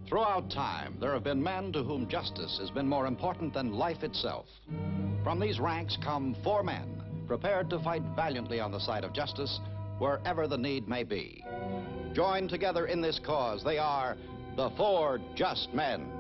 Throughout time, there have been men to whom justice has been more important than life itself. From these ranks come 4 men, prepared to fight valiantly on the side of justice wherever the need may be. Joined together in this cause, they are the 4 Just Men.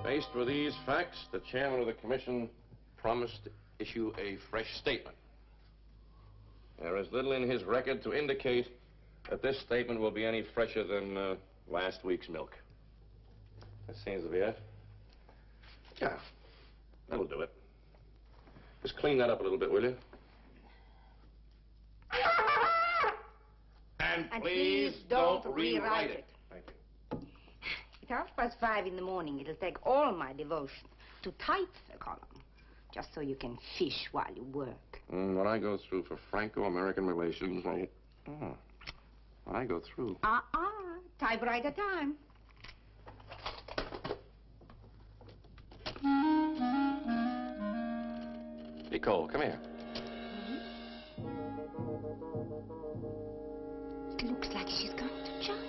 Faced with these facts, the chairman of the commission promised to issue a fresh statement. There is little in his record to indicate that this statement will be any fresher than last week's milk. That seems to be it. Yeah, that'll do it. Just clean that up a little bit, will you? And please don't rewrite it. Thank you. At 5:30 in the morning, it'll take all my devotion to type the column, just so you can fish while you work. What I go through for Franco-American relations, what I go through. Typewriter time. Nicole, come here. It looks like she's going to jump.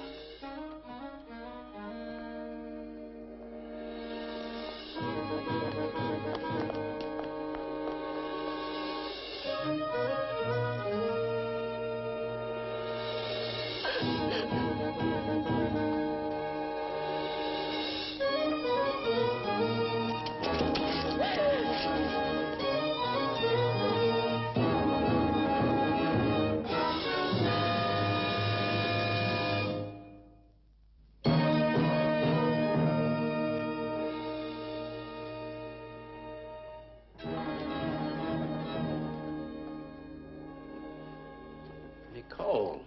Nicole.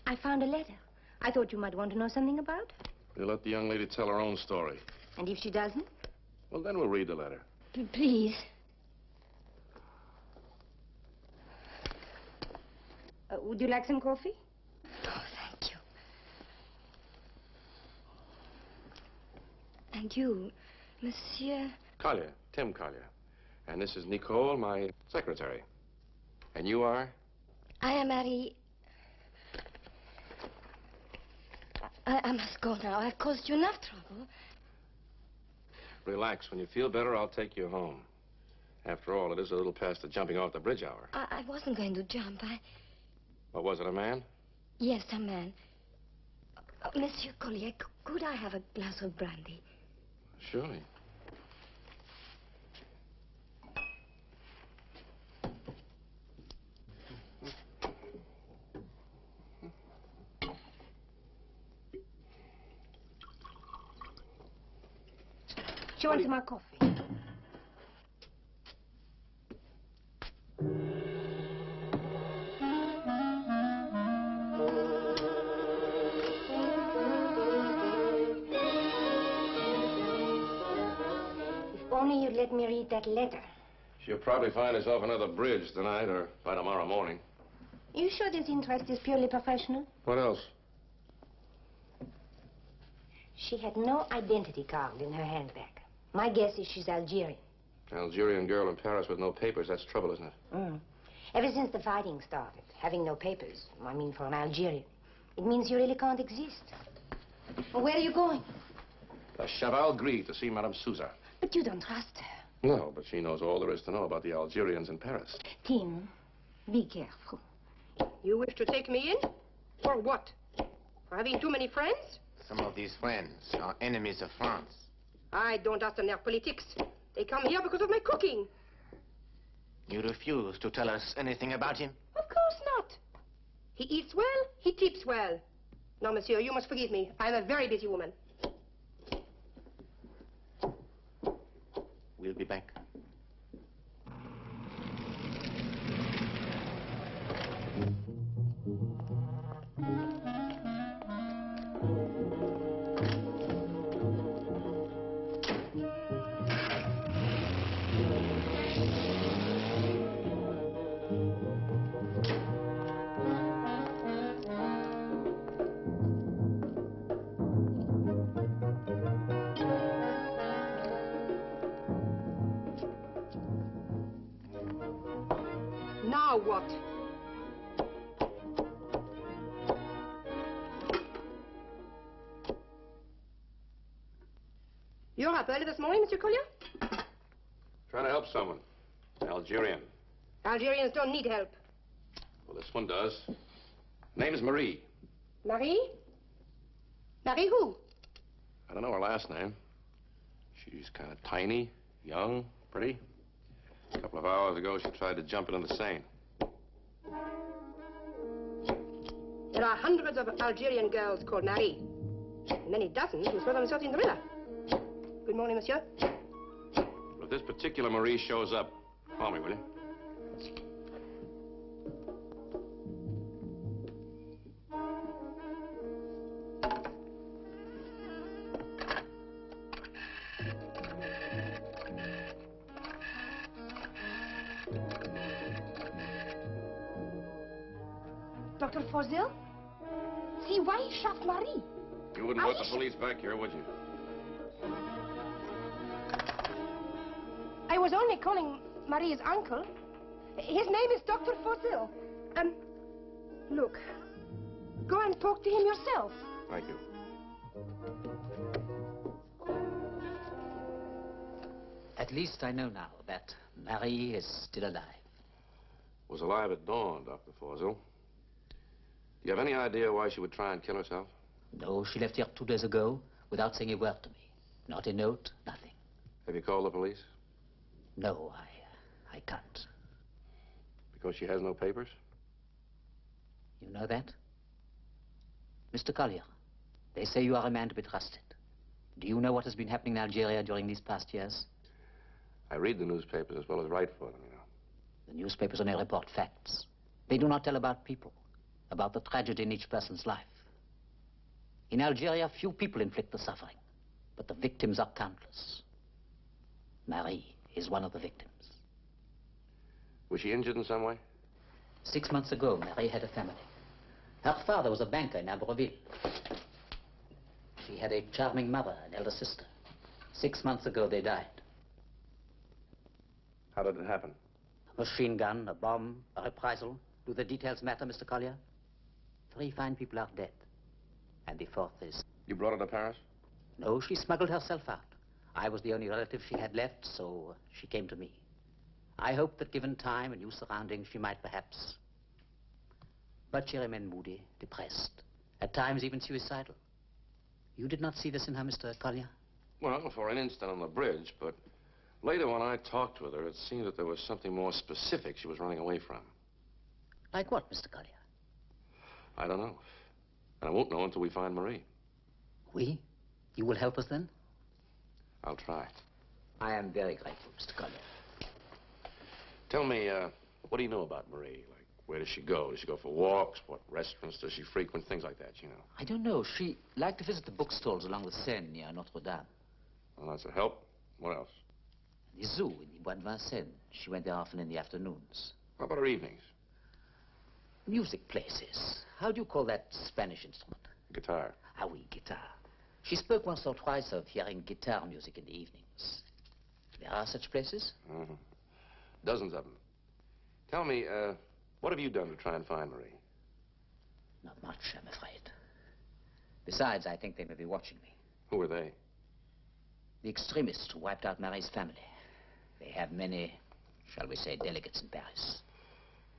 I found a letter. I thought you might want to know something about her. We'll let the young lady tell her own story. And if she doesn't? Well, then we'll read the letter. Please. Would you like some coffee? Oh, thank you. And you, Monsieur? Collier, Tim Collier. And this is Nicole, my secretary. And you are? I am Marie. I must go now. I've caused you enough trouble. Relax. When you feel better, I'll take you home. After all, it is a little past the jumping off the bridge hour. I wasn't going to jump. What was it, a man? Yes, a man. Monsieur Collier, could I have a glass of brandy? Surely. She wants my coffee. If only you'd let me read that letter. She'll probably find herself another bridge tonight or by tomorrow morning. You sure this interest is purely professional? What else? She had no identity card in her handbag. My guess is she's Algerian. Algerian girl in Paris with no papers, that's trouble, isn't it? Ever since the fighting started, having no papers, I mean for an Algerian, it means you really can't exist. Well, where are you going? The Cheval Gris to see Madame Souza. But you don't trust her. No, but she knows all there is to know about the Algerians in Paris. Tim, be careful. You wish to take me in? For what? For having too many friends? Some of these friends are enemies of France. I don't ask them their politics. They come here because of my cooking. You refuse to tell us anything about him? Of course not. He eats well, he keeps well. No, monsieur, you must forgive me. I'm a very busy woman. We'll be back. Now what? You're up early this morning, Monsieur Collier? Trying to help someone. Algerian. Algerians don't need help. Well, this one does. Name's Marie. Marie? Marie who? I don't know her last name. She's kind of tiny, young, pretty. A couple of hours ago, she tried to jump into the Seine. There are hundreds of Algerian girls called Marie. And many dozens who throw themselves in the river. Good morning, monsieur. But if this particular Marie shows up, call me, will you? Dr. Fozil? See, why shot Marie? You wouldn't want the police back here, would you? I was only calling Marie's uncle. His name is Dr. Fozil. Look. Go and talk to him yourself. Thank you. At least I know now that Marie is still alive. Was alive at dawn, Dr. Fozil. Do you have any idea why she would try and kill herself? No, she left here 2 days ago without saying a word to me. Not a note, nothing. Have you called the police? No, I can't. Because she has no papers? You know that? Mr. Collier, they say you are a man to be trusted. Do you know what has been happening in Algeria during these past years? I read the newspapers as well as write for them, you know. The newspapers only report facts. They do not tell about people, about the tragedy in each person's life. In Algeria, few people inflict the suffering, but the victims are countless. Marie is one of the victims. Was she injured in some way? 6 months ago, Marie had a family. Her father was a banker in Abreville. She had a charming mother, an elder sister. 6 months ago, they died. How did it happen? A machine gun, a bomb, a reprisal. Do the details matter, Mr. Collier? 3 fine people are dead. And the 4th is... You brought her to Paris? No, she smuggled herself out. I was the only relative she had left, so she came to me. I hoped that given time and new surroundings, she might perhaps... But she remained moody, depressed, at times even suicidal. You did not see this in her, Mr. Collier? Well, for an instant on the bridge, but later when I talked with her, it seemed that there was something more specific she was running away from. Like what, Mr. Collier? I don't know. And I won't know until we find Marie. We? You will help us then? I'll try. I am very grateful, Mr. Collier. Tell me, what do you know about Marie? Like, where does she go? Does she go for walks? What restaurants does she frequent? Things like that, you know. I don't know. She liked to visit the bookstores along the Seine near Notre Dame. Well, that's a help. What else? The zoo in the Bois de Vincennes. She went there often in the afternoons. How about her evenings? Music places. How do you call that Spanish instrument? Guitar. Ah oui, guitar. She spoke once or twice of hearing guitar music in the evenings. There are such places? Mm-hmm. Dozens of them. Tell me, what have you done to try and find Marie? Not much, I'm afraid. Besides, I think they may be watching me. Who are they? The extremists who wiped out Marie's family. They have many, shall we say, delegates in Paris.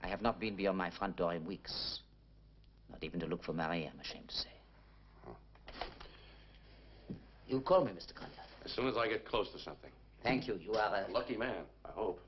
I have not been beyond my front door in weeks. Not even to look for Marie, I'm ashamed to say. Oh. You'll call me, Mr. Collier. As soon as I get close to something. Thank you. You are a... Lucky man, I hope.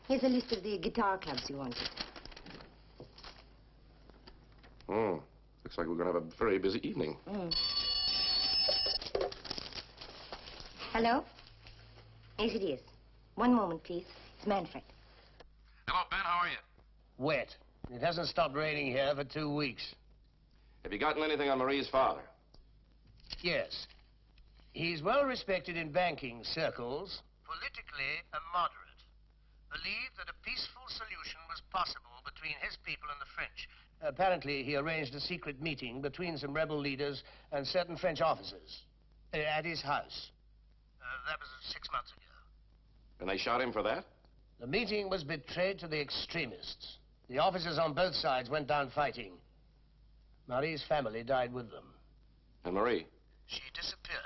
Here's a list of the guitar clubs you wanted. Oh, looks like we're going to have a very busy evening. Hello? Yes, it is. One moment, please. It's Manfred. Hello, Ben. How are you? Wet. It hasn't stopped raining here for 2 weeks. Have you gotten anything on Marie's father? Yes. He's well respected in banking circles. Politically a moderate. Believed that a peaceful solution was possible between his people and the French. Apparently, he arranged a secret meeting between some rebel leaders and certain French officers at his house. That was 6 months ago. And they shot him for that? The meeting was betrayed to the extremists. The officers on both sides went down fighting. Marie's family died with them. And Marie? She disappeared.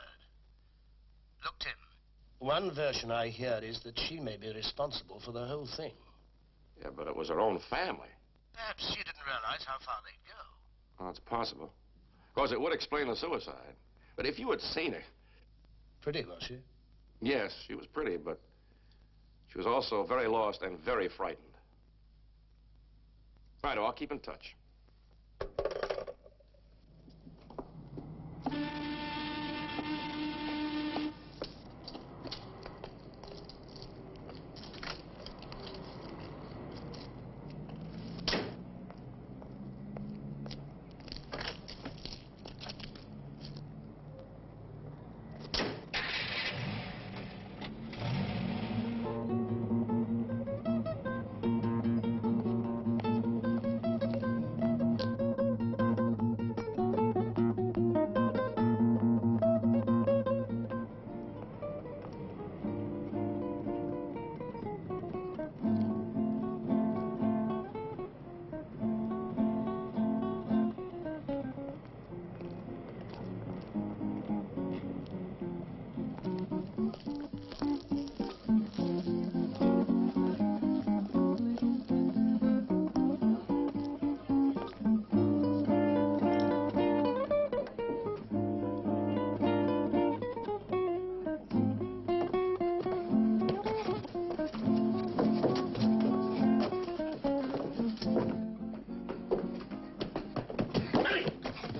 Looked in. One version I hear is that she may be responsible for the whole thing. Yeah, but it was her own family. Perhaps she didn't realize how far they'd go. Oh, it's possible. Of course, it would explain the suicide. But if you had seen her... Pretty, was she? Yes, she was pretty, but she was also very lost and very frightened. Right, I'll keep in touch.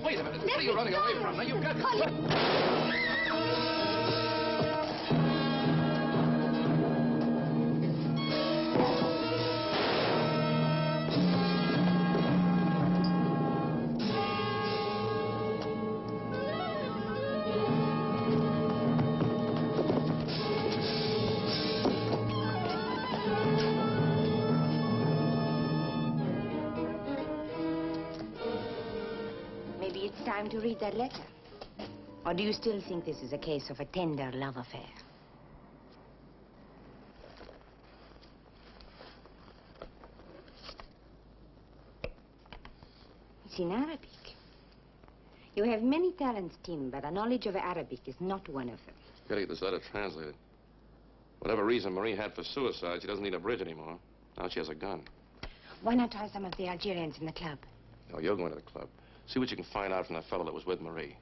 Wait a minute. What are you running away from? Now, you've got to... Maybe it's time to read that letter. Or do you still think this is a case of a tender love affair? It's in Arabic. You have many talents, Tim, but a knowledge of Arabic is not one of them. Gotta get this letter translated. Whatever reason Marie had for suicide, she doesn't need a bridge anymore. Now she has a gun. Why not try some of the Algerians in the club? Oh, you're going to the club. See what you can find out from that fellow that was with Marie.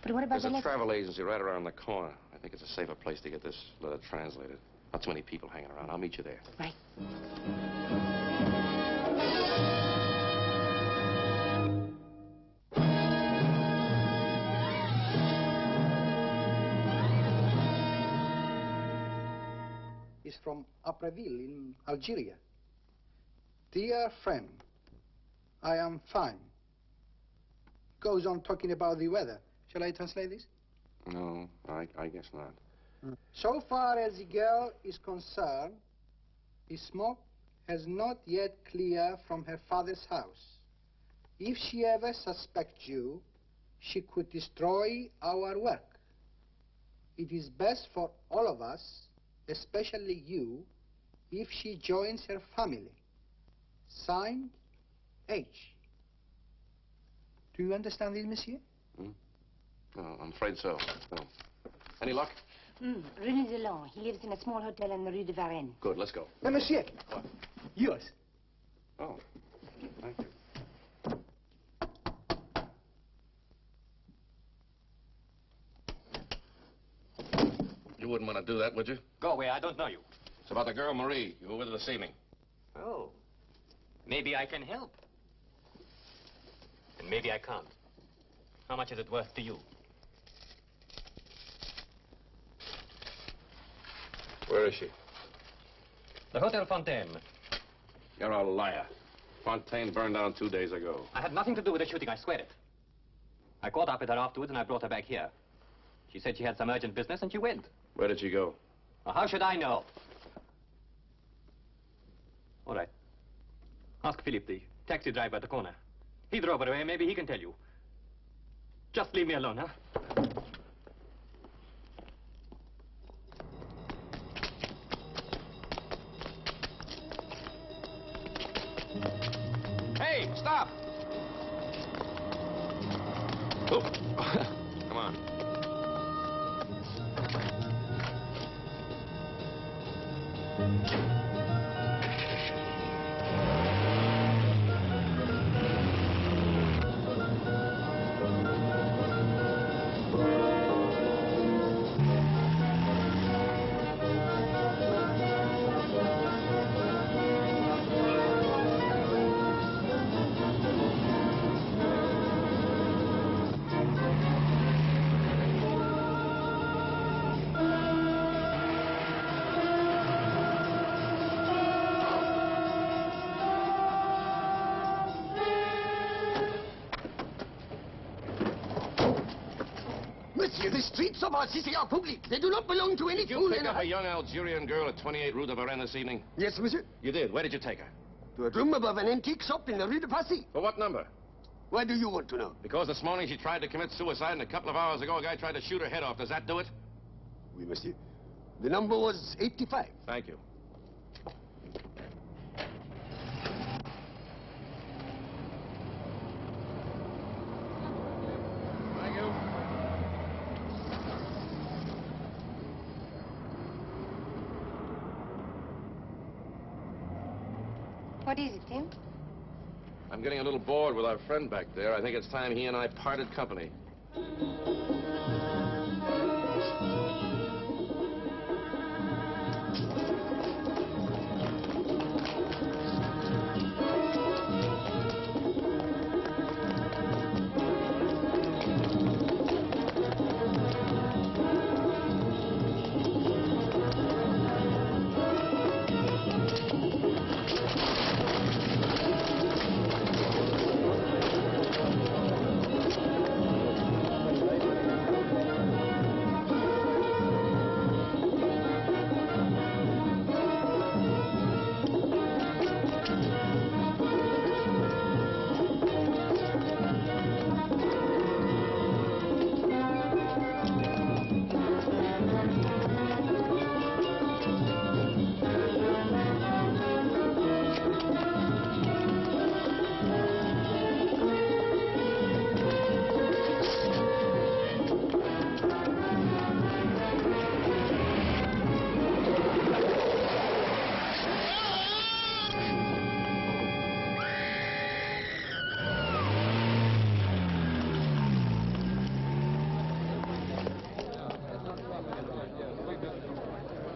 But what about There's the a letter? travel agency right around the corner. I think it's a safer place to get this letter translated. Not too many people hanging around. I'll meet you there. Right. Is from Apreville in Algeria. Dear friend, I am fine. Goes on talking about the weather. Shall I translate this? No, I guess not. So far as the girl is concerned, the smoke has not yet cleared from her father's house. If she ever suspects you, she could destroy our work. It is best for all of us, especially you, if she joins her family. Signed, H. Do you understand this, monsieur? No, I'm afraid so. No. Any luck? René Delon. He lives in a small hotel in the Rue de Varennes. Good, let's go. Hey, monsieur. What? Yours. Oh, thank you. You wouldn't want to do that, would you? Go away, I don't know you. It's about the girl Marie. You were with her this evening. Oh. Maybe I can help. And maybe I can't. How much is it worth to you? Where is she? The Hotel Fontaine. You're a liar. Fontaine burned down 2 days ago. I had nothing to do with the shooting, I swear it. I caught up with her afterwards and I brought her back here. She said she had some urgent business and she went. Where did she go? Well, how should I know? All right. Ask Philippe, the taxi driver at the corner. He drove her away. Maybe he can tell you. Just leave me alone, huh? Hey, stop! Oh, come on. Monsieur, the streets of our city are public. They do not belong to any Did you fool pick in up a young Algerian girl at 28 Rue de Varenne this evening? Yes, monsieur. You did. Where did you take her? To a room above an antique shop in the Rue de Passy. For what number? Why do you want to know? Because this morning she tried to commit suicide, and a couple of hours ago a guy tried to shoot her head off. Does that do it? Oui, monsieur. The number was 85. Thank you. Thank you. What is it, Tim? I'm getting a little bored with our friend back there. I think it's time he and I parted company.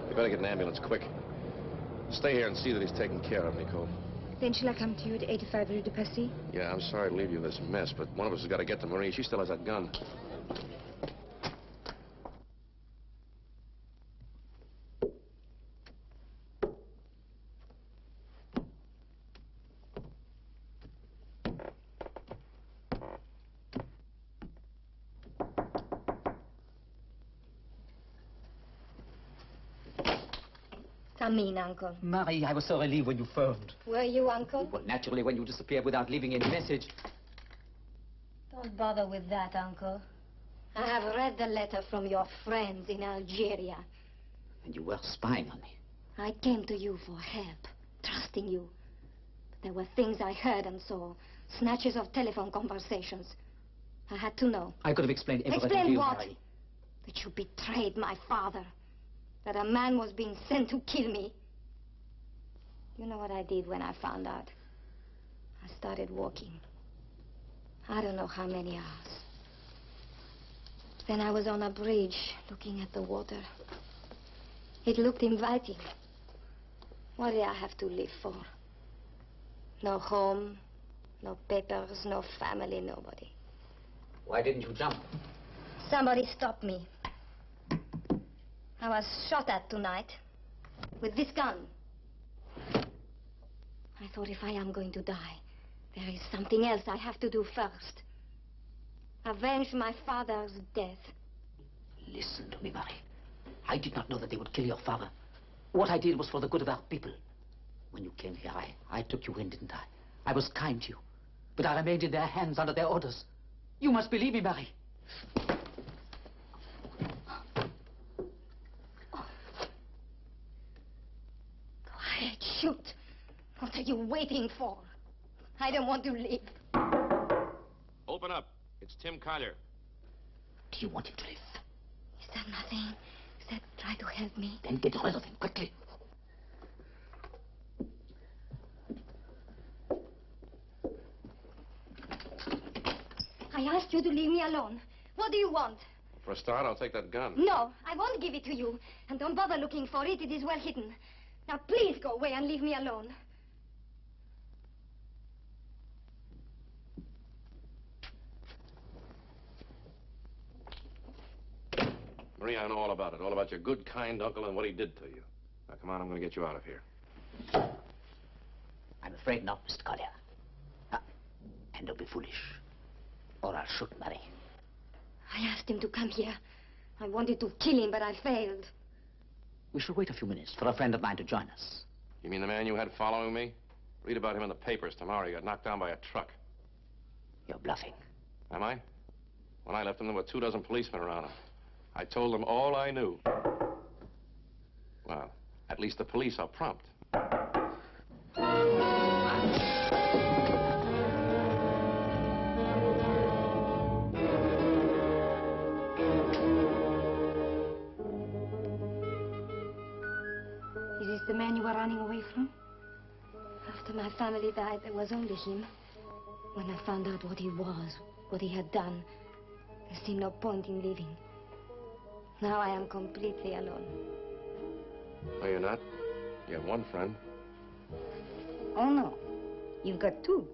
You better get an ambulance quick. Stay here and see that he's taken care of, Nicole. Then shall I come to you at 85 Rue de Passy? Yeah, I'm sorry to leave you in this mess, but one of us has got to get to Marie. She still has that gun. Come in, Uncle. Marie, I was so relieved when you phoned. Were you, Uncle? Well, naturally, when you disappeared without leaving any message. Don't bother with that, Uncle. I have read the letter from your friends in Algeria. And you were spying on me. I came to you for help, trusting you. But there were things I heard and saw, snatches of telephone conversations. I had to know. I could have explained everything to Explain you, what? Marie. That you betrayed my father. That a man was being sent to kill me. You know what I did when I found out? I started walking. I don't know how many hours. Then I was on a bridge, looking at the water. It looked inviting. What do I have to live for? No home, no papers, no family, nobody. Why didn't you jump? Somebody stopped me. I was shot at tonight with this gun. I thought if I am going to die, there is something else I have to do first. Avenge my father's death. Listen to me, Marie. I did not know that they would kill your father. What I did was for the good of our people. When you came here, I took you in, didn't I? I was kind to you. But I remained in their hands under their orders. You must believe me, Marie. Quiet, shoot. What are you waiting for? I don't want to live. Open up. It's Tim Collier. Do you want him to live? Is that nothing? Is that try to help me? Then get rid of him quickly. I asked you to leave me alone. What do you want? For a start, I'll take that gun. No, I won't give it to you. And don't bother looking for it. It is well hidden. Now, please go away and leave me alone. Marie, I know all about it. All about your good, kind uncle and what he did to you. Now, come on, I'm going to get you out of here. I'm afraid not, Mr. Collier. And don't be foolish, or I'll shoot Marie. I asked him to come here. I wanted to kill him, but I failed. We shall wait a few minutes for a friend of mine to join us. You mean the man you had following me? Read about him in the papers tomorrow. He got knocked down by a truck. You're bluffing. Am I? When I left him, there were 24 policemen around him. I told them all I knew. Well, at least the police are prompt. Is this the man you were running away from? After my family died, there was only him. When I found out what he was, what he had done, there seemed no point in living. Now I am completely alone. No, you're not. You have one friend. Oh, no. You've got two.